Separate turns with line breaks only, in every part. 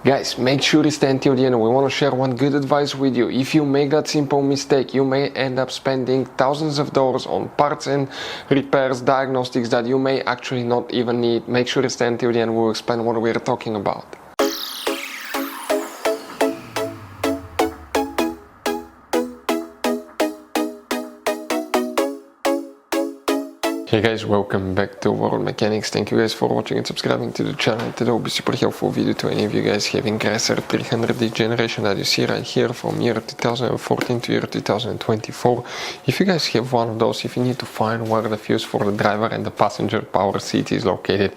Guys, make sure you stay until the end. We want to share one good advice with you. If you make that simple mistake, you may end up spending thousands of dollars on parts and repairs, diagnostics that you may actually not even need. Make sure you stay until the end. We'll explain what we're talking about. Hey guys, welcome back to World Mechanics. Thank you guys for watching and subscribing to the channel. Today will be super helpful video to any of you guys having Chrysler 300 generation that you see right here from year 2014 to year 2024. If you guys have one of those, if you need to find where the fuse for the driver and the passenger power seat is located,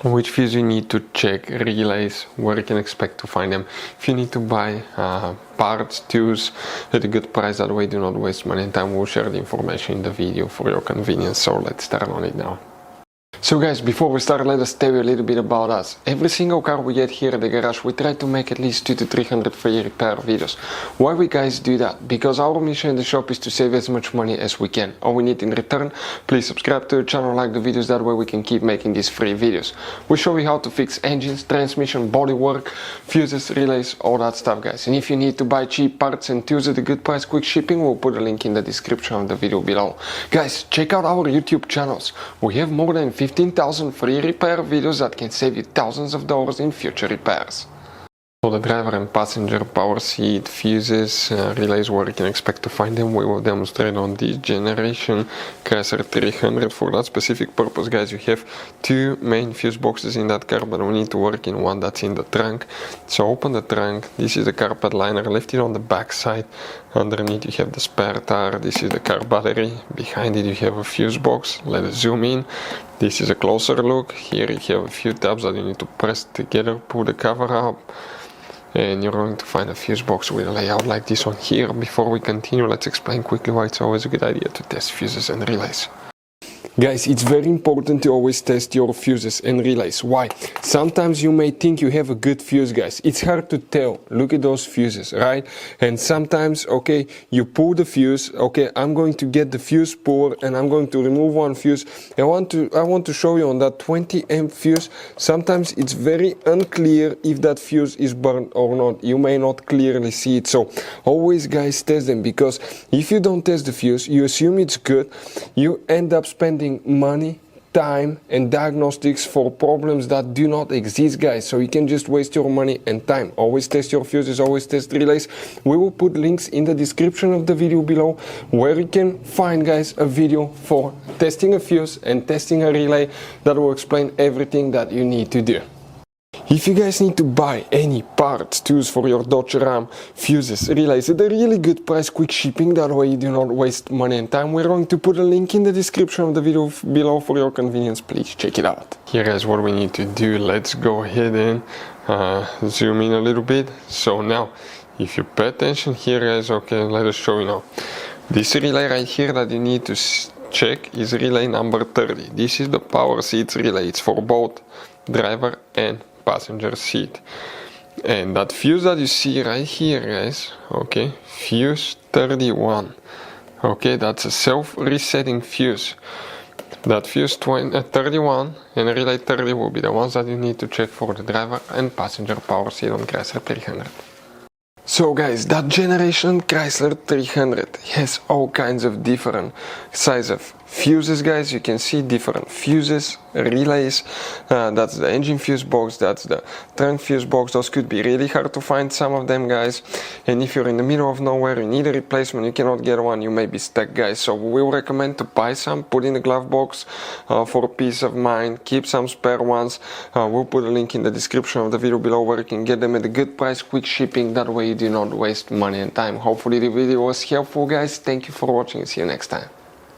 which fuse you need to check, relays, where you can expect to find them. If you need to buy parts, tools at a good price, that way do not waste money and time. We'll share the information in the video for your convenience. So let's start on it now. So guys, before we start, let us tell you a little bit about us. Every single car we get here at the garage, we try to make at least 200 to 300 free repair videos. Why we guys do that? Because our mission in the shop is to save as much money as we can. All we need in return, please subscribe to the channel, like the videos, that way we can keep making these free videos. We show you how to fix engines, transmission, bodywork, fuses, relays, all that stuff guys. And if you need to buy cheap parts and tools at a good price, quick shipping, we'll put a link in the description of the video below. Guys, check out our YouTube channels. We have more than 15,000 free repair videos that can save you thousands of dollars in future repairs. For the driver and passenger power seat, fuses, relays, where you can expect to find them, we will demonstrate on this generation Chrysler 300. For that specific purpose guys, you have two main fuse boxes in that car, but we need to work in one that's in the trunk. So open the trunk, this is the carpet liner, lift it on the back side. Underneath you have the spare tire, this is the car battery, behind it you have a fuse box. Let us zoom in. This is a closer look. Here you have a few tabs that you need to press together, pull the cover up, and you're going to find a fuse box with a layout like this one here. Before we continue, let's explain quickly why it's always a good idea to test fuses and relays. Guys, it's very important to always test your fuses and relays. Why? Sometimes you may think you have a good fuse, guys. It's hard to tell. Look at those fuses, right? And sometimes, okay, you pull the fuse. Okay, I'm going to get the fuse puller and I'm going to remove one fuse. I want to show you on that 20 amp fuse. Sometimes it's very unclear if that fuse is burned or not. You may not clearly see it. So always, guys, test them, because if you don't test the fuse, you assume it's good. You end up spending money, time and diagnostics for problems that do not exist, guys. So you can just waste your money and time. Always test your fuses, always test relays. We will put links in the description of the video below where you can find, guys, a video for testing a fuse and testing a relay that will explain everything that you need to do. If you guys need to buy any parts, tools for your Dodge Ram, fuses, relays at a really good price, quick shipping, that way you do not waste money and time, we're going to put a link in the description of the video below for your convenience. Please check it out. Here guys, what we need to do, let's go ahead and zoom in a little bit. So now, if you pay attention here guys, okay, let us show you now. This relay right here that you need to check is relay number 30. This is the power seats relay. It's for both driver and passenger seat. And that fuse that you see right here guys, okay, fuse 31, okay, that's a self-resetting fuse. That fuse 31 and relay 30 will be the ones that you need to check for the driver and passenger power seat on Chrysler 300. So guys, that generation Chrysler 300 has all kinds of different size of fuses, guys. You can see different fuses, relays, that's the engine fuse box, that's the trunk fuse box. Those could be really hard to find, some of them, guys. And if you're in the middle of nowhere, you need a replacement, you cannot get one, you may be stuck, guys. So we will recommend to buy some, put in the glove box for peace of mind, keep some spare ones. We'll put a link in the description of the video below where you can get them at a good price, quick shipping, that way you do not waste money and time. Hopefully the video was helpful, guys. Thank you for watching, see you next time.